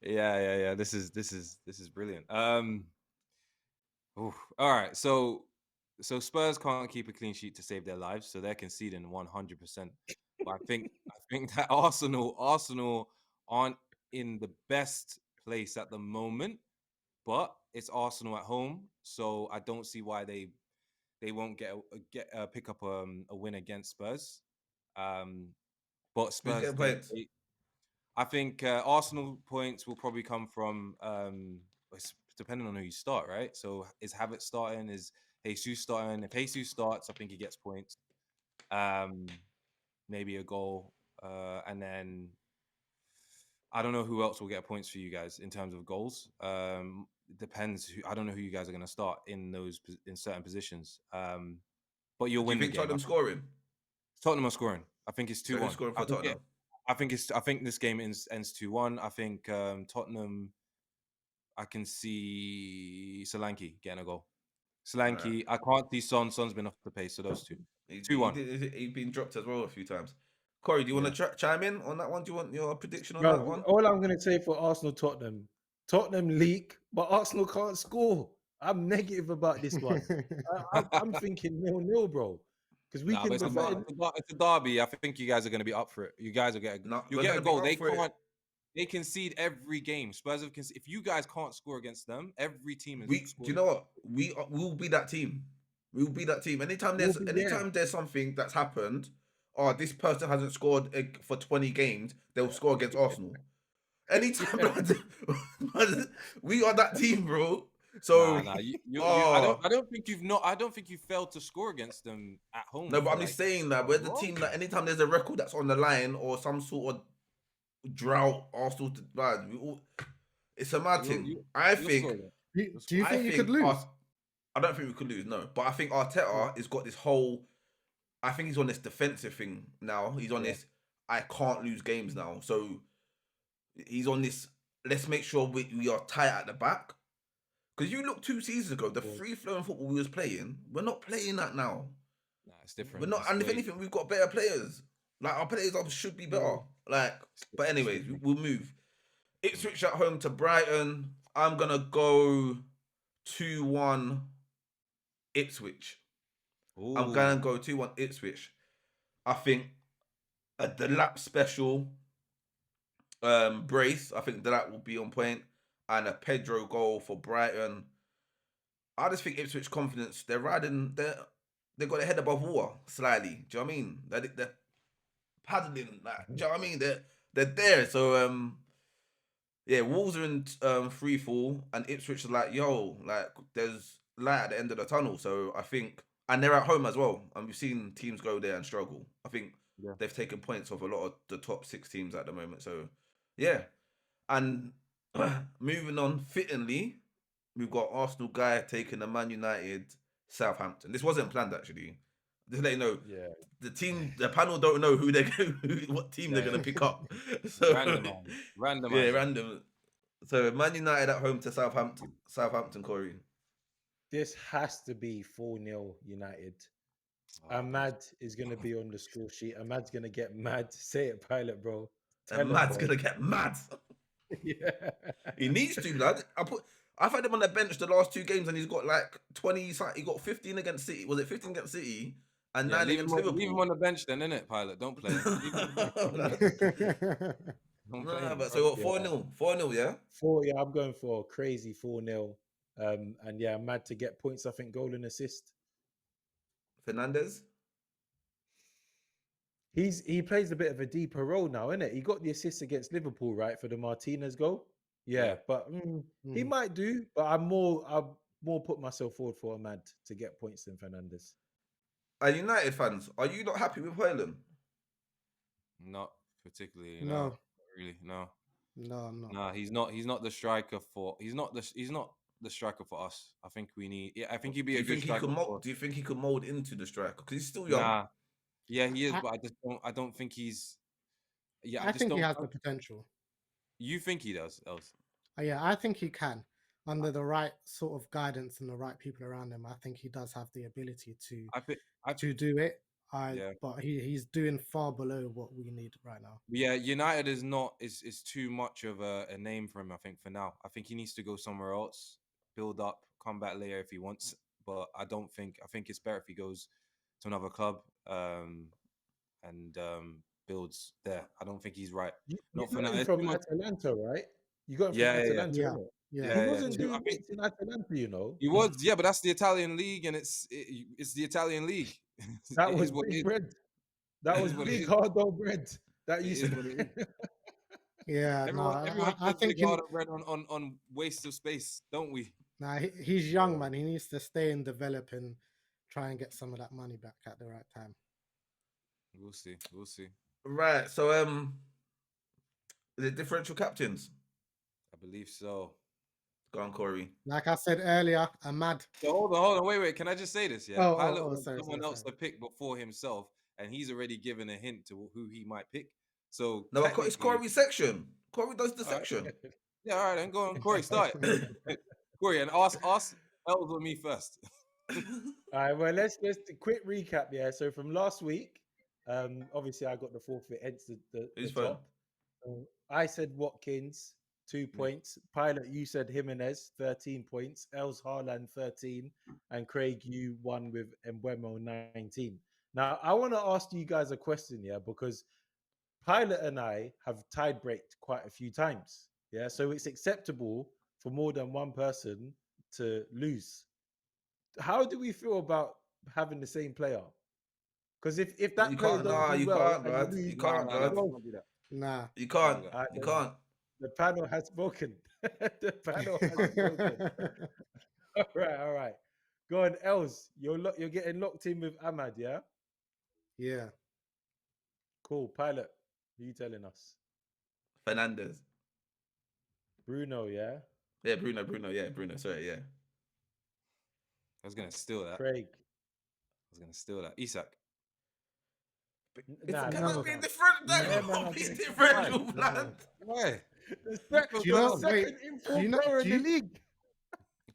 Yeah. This is brilliant. Oof. All right. So Spurs can't keep a clean sheet to save their lives, so they're conceding 100%. But I think that Arsenal aren't in the best place at the moment, but it's Arsenal at home, so I don't see why they won't pick up a win against Spurs. But Who's Spurs, getting points? I think Arsenal points will probably come from it's depending on who you start, right? So is Havertz starting? Is Jesus starting? If Jesus starts, I think he gets points. Maybe a goal, and then I don't know who else will get points for you guys in terms of goals. It depends. I don't know who you guys are going to start in certain positions. But you'll Do you win the think game. Tottenham scoring? Tottenham are scoring. I think it's So who's 2-1. scoring for Tottenham? I think this game ends 2-1. I think Tottenham. I can see Solanke getting a goal. Solanke. I can't see Son. Son's been off the pace. So those two. 2-1. He's been dropped as well a few times. Corey, do you want to chime in on that one? Do you want your prediction on that Bro, one? all I'm gonna say for Arsenal Tottenham leak, but Arsenal can't score. I'm negative about this one. I'm thinking 0-0, bro. Because we Nah, can but defend. it's a derby. I think you guys are going to be up for it. You guys will No, you'll we're get a gonna be goal. up They for it. can't. They concede every game. Spurs have if you guys can't score against them, every team is Do scored. you know what? We'll be that team. We'll be that team. Anytime there's something that's happened, this person hasn't scored for 20 games, they'll score against Arsenal. Anytime, we are that team, bro. So, Nah. I don't think you failed to score against them at home. No, but I'm just saying that we're the team that anytime there's a record that's on the line or some sort of drought, Arsenal, it's a mad thing. I think. Do you think you could lose? I don't think we could lose, no. But I think Arteta has got this whole. I think he's on this defensive thing now. He's on this. I can't lose games now. So he's on this. Let's make sure we are tight at the back. Because you look 2 seasons ago, the free flowing football we was playing, we're not playing that now. Nah, it's different. We're not, and if anything, we've got better players. Like our players should be better. But anyways, we'll move. Ipswich at home to Brighton. I'm gonna go 2-1 Ipswich. Ooh. I'm gonna go 2-1 Ipswich. I think a Delap special brace. I think that will be on point, and a Pedro goal for Brighton. I just think Ipswich confidence. They're riding. They got their head above water slightly. Do you know what I mean? They're paddling. Like, do you know what I mean? They're there. So yeah, Wolves are in free fall, and Ipswich is like, yo, like there's light at the end of the tunnel. So I think, and they're at home as well, and we've seen teams go there and struggle. I think they've taken points off a lot of the top 6 teams at the moment. So yeah, and moving on fittingly, we've got Arsenal guy taking the Man United Southampton. This wasn't planned actually. Just let you know. Yeah. The panel don't know what team they're Yeah. gonna pick up. So Randomize. yeah, random. So Man United at home to Southampton, Corey. This has to be 4-0 United. Ahmad is going to be on the score sheet. Ahmad's going to get mad. Say it, Pilot, bro. Tell And him, Mad's bro. gonna get mad. Yeah. He needs to, lad. I've had him on the bench the last 2 games, and he's got like 20. He got 15 against City. Was it 15 against City and 9 leave against him Liverpool? on the bench then, innit, Pilot? Don't play him. Leave him on the bench. Don't play Nah, him, but bro. so what? 4-0, 4-0, yeah. 4, yeah, I'm going for a crazy 4-0. And yeah, Ahmad to get points, I think, goal and assist. Fernandez. He plays a bit of a deeper role now, innit? He got the assist against Liverpool, right, for the Martinez goal. Yeah. But he might do. But I'm more put myself forward for Ahmad to get points than Fernandez. Are United fans? Are you not happy with Højlund? Not particularly. No. No. Really, no. No, I'm not. Nah, he's not the striker for. He's not the striker for us. I think we need. Yeah, I think he'd be a good striker. Do you think he could mold into the striker? Because he's still young. Nah. Yeah, he is, but I don't think he's. Yeah, I think he has the potential. You think he does, Els? Yeah, I think he can. Under the right sort of guidance and the right people around him, I think he does have the ability to do it. But he's doing far below what we need right now. Yeah, United is too much of a name for him, I think, for now. I think he needs to go somewhere else, build up, come back later if he wants. But I think it's better if he goes to another club and builds there. I don't think he's right. You Not for got now. him from Atalanta, right? You got him from Atalanta. Yeah. innit? Yeah. He wasn't I doing think bits in Atalanta, you know. he was, yeah, but that's the Italian league, and it's the Italian league. That It was is what it big is. bread. That It was is what it big is. hard dough bread. That It used is to what it is. Yeah, Everyone I says think big hard bread on waste of space, don't we? he's young, man. He needs to stay and develop and try and get some of that money back at the right time. We'll see. We'll see. Right. So the differential captains. I believe so. Go on, Corey. Like I said earlier, Ahmad. So hold on, wait. Can I just say this? Yeah, Oh, Pilot oh, wants sorry, someone sorry, else sorry. to pick before himself, and he's already given a hint to who he might pick. So No, it's technically- Corey's section. Corey does the All right. section. Yeah, all right, then go on, Corey, start. Corey, and ask Els or me first. All right, well, let's do a quick recap. Yeah, so from last week, obviously I got the forfeit, hence the Who's phone? top. I said Watkins, 2 points. Pilot, you said Jimenez, 13 points. Els Haaland, 13. And Craig, you won with Embuemo, 19. Now, I want to ask you guys a question, yeah, because Pilot and I have tied breaked quite a few times. Yeah, so it's acceptable for more than one person to lose. How do we feel about having the same player? Because if that You player can't. don't Nah, do you well, can't, and lad. lose, You can't, Nah, lad. don't do that. Nah. You can't. Alright, You then. can't. The panel has spoken. The panel has spoken. All right. Go on, Els. You're getting locked in with Ahmad, yeah? Yeah. Cool. Pilot, who you telling us? Fernandez. Bruno, yeah? Yeah, Bruno. Yeah, Bruno. Sorry, yeah. I was gonna steal that. Craig. Isak. Nah, Can no. that be different? Yeah, That man, can't be I'm differential, fine. lad. Why? The you know- second wait, informed you know- player in do the you- league.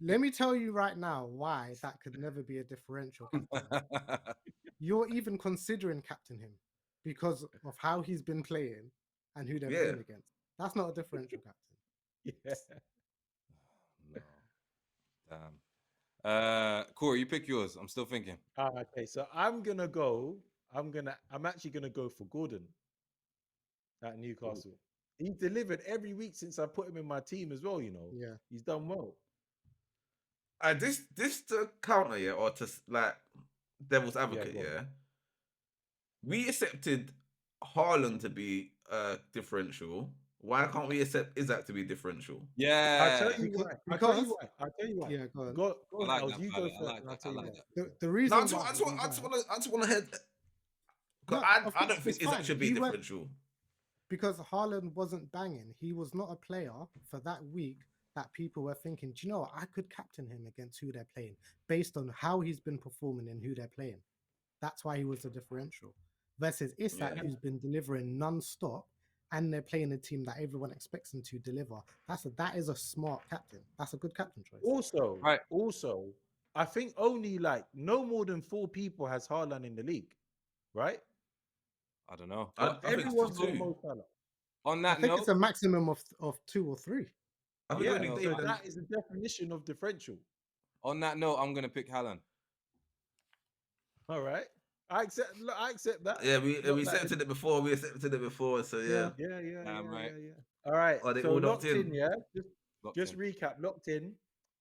Let me tell you right now why that could never be a differential captain. You're even considering captain him because of how he's been playing and who they're Yeah. playing against. That's not a differential captain. Yeah. No. Damn. Corey, you pick yours. I'm still thinking. Okay, so I'm actually gonna go for Gordon at Newcastle. He's delivered every week since I put him in my team as well, you know. Yeah. He's done well. This to counter, yeah, or to like devil's advocate, go on. yeah. We accepted Haaland to be differential. Why can't we accept Isaac to be differential? I'll Yeah. tell you why. I'll tell you why. Yeah, go on. Go I on, like Els, that, you go Pilot. first. I like and I'll that. tell I you like why. that. The reason No, why I just want to head. No, I of don't course, think it's Isaac fine. should be He went- differential. because Haaland wasn't banging. He was not a player for that week that people were thinking, do you know what? I could captain him against who they're playing based on how he's been performing and who they're playing. That's why he was the differential. Versus Isak, Yeah. who's been delivering non-stop, and they're playing a team that everyone expects them to deliver. That is a smart captain. That's a good captain choice. Also, Right. I think only like no more than 4 people has Haaland in the league, right? I don't know. I But think it's Everyone's just got two. Mo Salah. on I that think note, it's a maximum of 2 or 3. I think Yeah, only no, so David and that is the definition of differential. on that note, I'm gonna pick Haaland. All right, I accept that. yeah, we Lock that accepted in. it before. We accepted it before. So yeah. Damn right. All right, Are they so all locked locked in, in? yeah. Locked Just in. recap, locked in.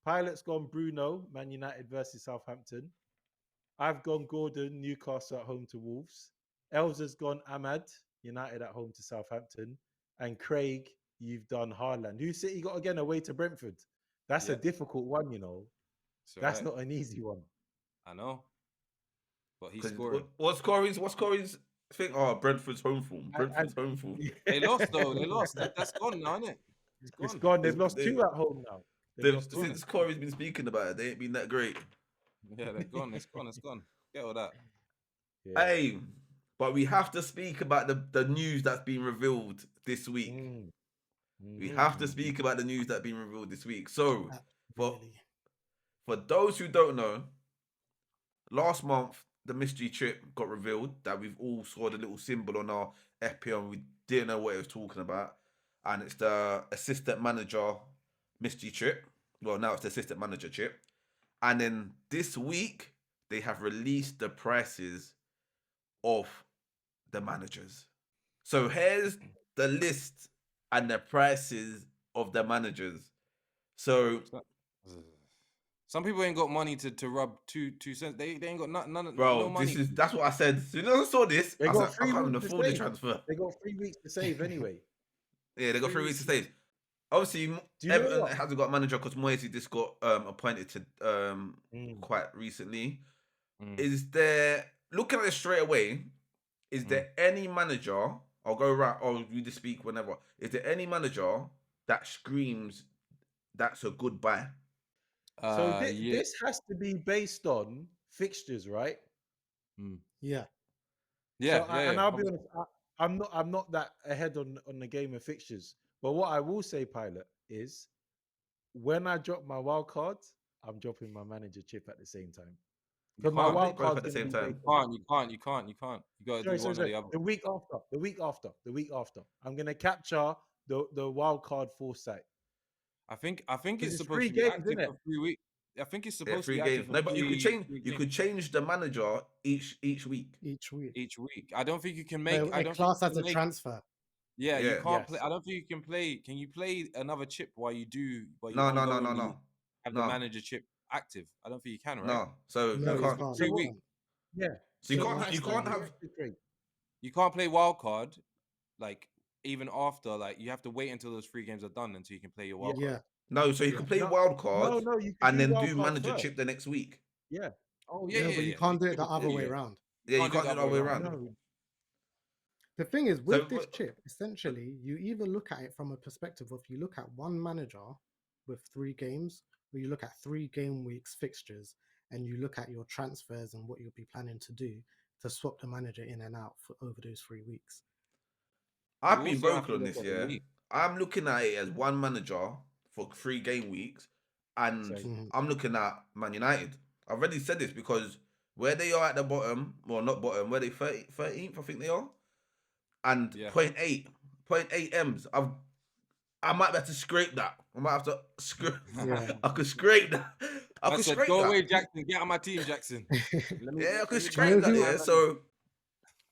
Pilot's gone Bruno, Man United versus Southampton. I've gone Gordon, Newcastle at home to Wolves. Elza's gone Ahmad, United at home to Southampton. And Craig, you've done Haaland. Who City got again away to Brentford? That's a Yeah. difficult one, you know. It's all That's right. not an easy one. I know. But he's 'Cause scoring. what's Corey's thing? Oh, Brentford's home form. Brentford's home form. They lost though. They lost. That's gone now, isn't it? It's It's gone. gone. They've It's- lost they- 2 at home now. They've lost 2. Since Corey's been speaking about it, they ain't been that great. Yeah, they're gone. It's gone. It's gone. Get all that. Yeah. Hey, but we have to speak about the news that's been revealed this week. Mm. We Mhm. have to speak about the news that's been revealed this week. So, for Really. for those who don't know, last month the mystery trip got revealed that we've all saw the little symbol on our FPL and we didn't know what it was talking about. And it's the assistant manager mystery trip. Well, now it's the assistant manager trip. And then this week they have released the prices of the managers. So here's the list and the prices of the managers. So Some people ain't got money to rub 2 cents. They ain't got none bro, no money. that's what I said. As soon as I saw this, They I was got like, I 3 can't even weeks to afford the save. transfer. They got 3 weeks to save anyway. Yeah, they got 3 weeks to save. Obviously, Do you know Everton what? hasn't got a manager because Moyes just got appointed to Mm. quite recently. Mm. Is there, looking at it straight away, is there any manager? I'll go right. Or you just speak whenever. Is there any manager that screams that's a good buy? So Yeah. this has to be based on fixtures, right? Yeah. Yeah, So yeah. I'll be honest, I'm not that ahead on the game of fixtures. But what I will say, Pilot, is when I drop my wild card, I'm dropping my manager chip at the same time. Because my can't. wild Both card's at the going to same be time. based on. You can't. You gotta do one or Sorry. the other. The week after. I'm going to capture the wild card foresight. I think 'Cause it's it's supposed 3 to be games, active isn't it? for 3 weeks. I think it's Yeah, supposed to 3 be active games. for No, but you could change. three You games could change the manager each week. Each week. each week. I don't think you can But make. I it don't think class you as can a make. transfer. Yeah, you Yeah. can't play. Yes. I don't think you can play. Can you play another chip while you do? While you No. ongoingly have the No. manager chip active? I don't think you can, right? No. So No, you you can't. can't. Three So what- weeks. Yeah. So you So can't. what's You the can't have. direction, Craig? You can't play wild card, like even after. Like you have to wait until those 3 games are done until you can play your wild card. Yeah. No. So you Yeah. can play No, wild card no, you can and do then wild do card manager first. chip the next week. Yeah. Oh No, but you can't do it the other way around. Yeah, you Can't do can't do it the other way around. No. The thing is, So, with this chip, essentially, you either look at it from a perspective of you look at one manager with 3 games, or you look at 3 game weeks fixtures, and you look at your transfers and what you'll be planning to do to swap the manager in and out for over those 3 weeks. I've You been also have vocal to on look this, at the yeah. league. I'm looking at it as one manager for 3 game weeks, and Same. I'm looking at Man United. I've already said this because where they are at the bottom, well, not bottom, where they 13th, I think they are, and Yeah. 0.8 M's. I might have to scrape that. I might have to scrape. Yeah. I could scrape that. I Man could said, scrape "Go that. away, Jackson. Get out of my team, Jackson." Yeah, I could let me scrape that. who- Yeah, so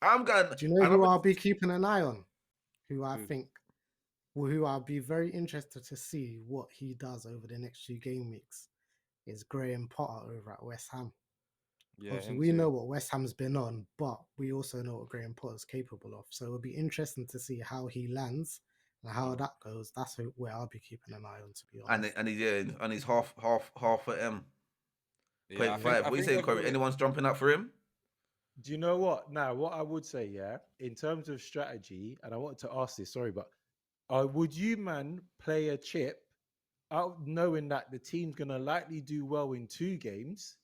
I'm going. Do you know who I'll be keeping an eye on? Who I Who? think, well, who I'll be very interested to see what he does over the next 2 game weeks is Graham Potter over at West Ham. Yeah, Obviously, him we too. know what West Ham's been on, but we also know what Graham Potter's capable of. So it'll be interesting to see how he lands and how that goes. That's where I'll be keeping an eye on, to be honest. and he's half a M. Yeah, I 0.5. think What are you saying, they're Corey? gonna- Anyone's jumping up for him? Do you know what? Now, what I would say, yeah, in terms of strategy, and I wanted to ask this, sorry, but would you, man, play a chip out knowing that the team's going to likely do well in 2 games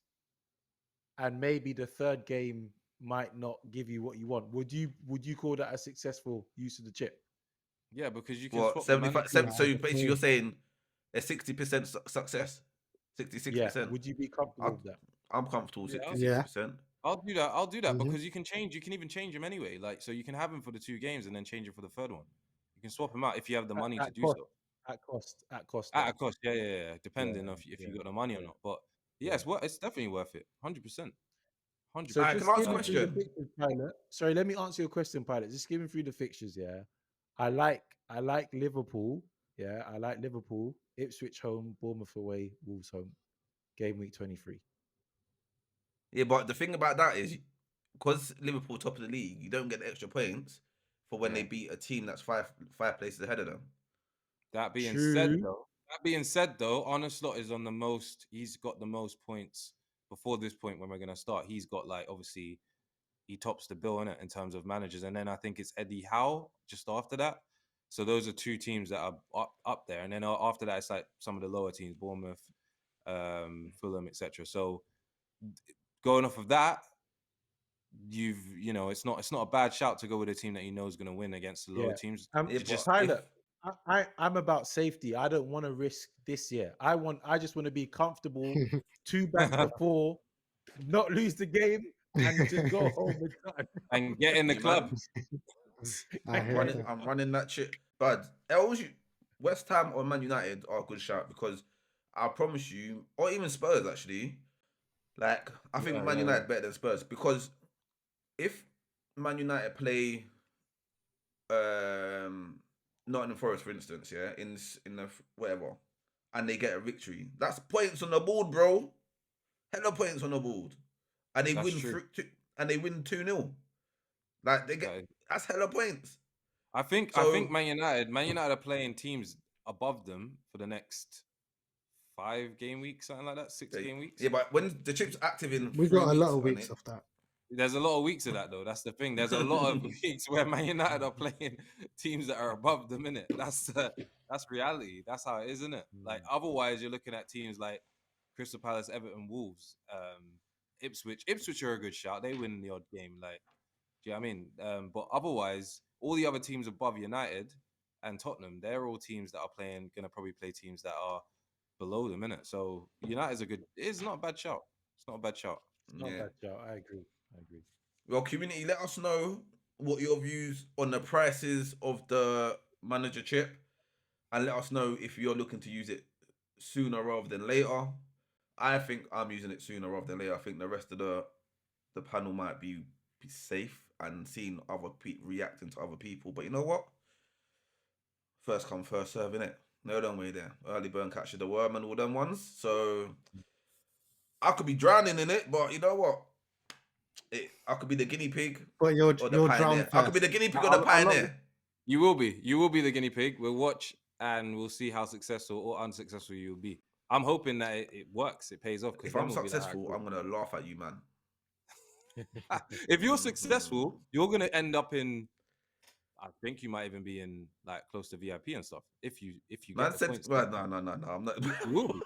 and maybe the 3rd game might not give you what you want. Would you call that a successful use of the chip? Yeah, because you can What swap the 75? manager. Yeah, So I basically, agree. you're saying a 60% success, Yeah. 66%. Would you be comfortable with that? I'm comfortable with Yeah, 66%. I'll do that. I'll do that Mhm. because you can change. You can even change them anyway. Like, so you can have them for the 2 games and then change it for the third one. You can swap them out if you have the money to At do cost. so. At cost. At Though. a cost, yeah. Depending Yeah. on if you Yeah. got the money or not. But yeah, it's definitely worth it. 100%. So Alright, 100%. can just I ask a skimming through the question? fixtures, pilot. Sorry, let me answer your question, pilot. Just skimming through the fixtures. Yeah, I like Liverpool. Yeah, I like Liverpool. Ipswich home, Bournemouth away, Wolves home. Game week 23. Yeah, but the thing about that is, because Liverpool top of the league, you don't get the extra points for when they Yeah. beat a team that's five places ahead of them. That being said, True. though, Arne Slot is on the most. He's got the most points before this point when we're gonna start. He's got like obviously he tops the bill in it in terms of managers, and then I think it's Eddie Howe just after that. So those are 2 teams that are up there, and then after that it's like some of the lower teams, Bournemouth, Fulham, etc. So going off of that, it's not a bad shout to go with a team that you know is going to win against the lower Yeah. teams. Um, Yeah, It's but just pilot. I'm about safety. I don't want to risk this year. I just want to be comfortable. 2 back before, not lose the game, and just go home and done. and get in the yeah, club. man, I hear you. I'm running that shit. But Els, West Ham or Man United are a good shout because I promise you, or even Spurs actually. Like I think Man Yeah. United better than Spurs because if Man United play Nottingham Forest, for instance, yeah, in the whatever, and they get a victory, that's points on the board, bro. Hella points on the board, and they That's win true. and they win 2-0. Like they get That is- that's hella points. I think So Man United are playing teams above them for the next 5 game weeks, something like that, 6 game weeks. yeah, but when the chip's active in We 3 got a lot weeks, of on weeks it, of that. There's a lot of weeks of that though. That's the thing. There's a lot of weeks where Man United are playing teams that are above them, innit? That's reality. That's how it is, isn't it? Like otherwise, you're looking at teams like Crystal Palace, Everton, Wolves, Ipswich. Ipswich are a good shout. They win the odd game. Like, do you know what I mean? But otherwise, all the other teams above United and Tottenham, they're all teams that are gonna probably play teams that are below them, innit? So United's it's not a bad shout. It's not a bad shout. It's not yeah. bad, Joe. I agree. Well, community, let us know what your views on the prices of the manager chip, and let us know if you're looking to use it sooner rather than later. I think I'm using it sooner rather than later. I think the rest of the panel might be safe and seeing other reacting to other people. But you know what? First come, first serve, innit? No long way there. Early burn catches the worm and all them ones. So I could be drowning in it, but you know what? I could be the guinea pig But you'll or the drown pioneer. I could be first. the guinea pig or the I'm not- pioneer. You will be. You will be the guinea pig. We'll watch and we'll see how successful or unsuccessful you will be. I'm hoping that it works. It pays off. If I'm successful, I'm gonna laugh at you, man. If you're successful, you're gonna end up in. I think you might even be in like close to VIP and stuff. If you Man get the said, points, well, no, I'm not. you will be.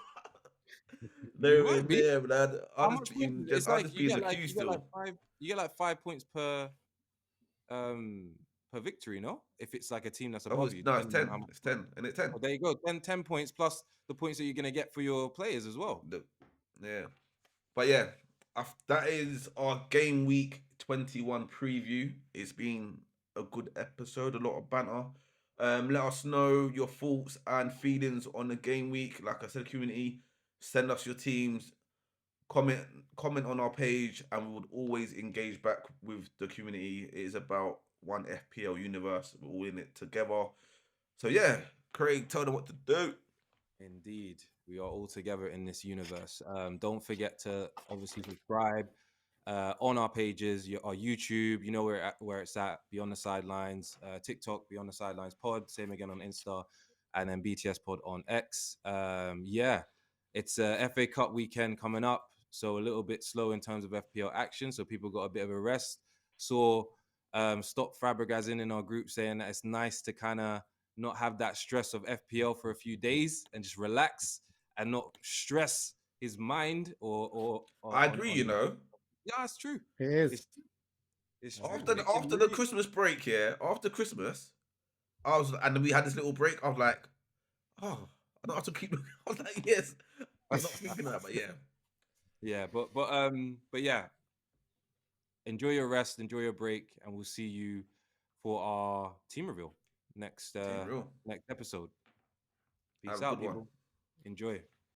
Nowhere might be. near, man. How much points? It's I'll like just you be in get the like queue you get still. like 5. You get like 5 points per victory, no? If it's like a team that's Oh, above you. no, it's depending on 10. how much It's 10. And it's 10. Oh, there you go. 10 points plus the points that you're going to get for your players as well. Yeah. But yeah, that is our game week 21 preview. It's been a good episode, a lot of banter. Let us know your thoughts and feelings on the game week. Like I said, community, send us your teams, comment on our page, and we would always engage back with the community. It is about one FPL universe. We're all in it together. So yeah, Craig, tell them what to do. Indeed. We are all together in this universe. Don't forget to obviously subscribe on our pages, our YouTube, you know where it's at, Beyond the Sidelines, TikTok, Beyond the Sidelines Pod, same again on Insta, and then BTS Pod on X. Yeah, it's a FA Cup weekend coming up, so a little bit slow in terms of FPL action, so people got a bit of a rest. Saw Stop Fabregas in our group saying that it's nice to kind of not have that stress of FPL for a few days and just relax and not stress his mind or I agree, you know. yeah, it's true. It is. It's, It's That's true. true. After the Christmas break, yeah. After Christmas, and then we had this little break. I was like, oh, I don't have to keep. I was like, yes. I was not thinking that, but yeah. Yeah, but yeah. Enjoy your rest, enjoy your break, and we'll see you for our team reveal next Team real. next episode. Have Peace a out, good one. people. Enjoy.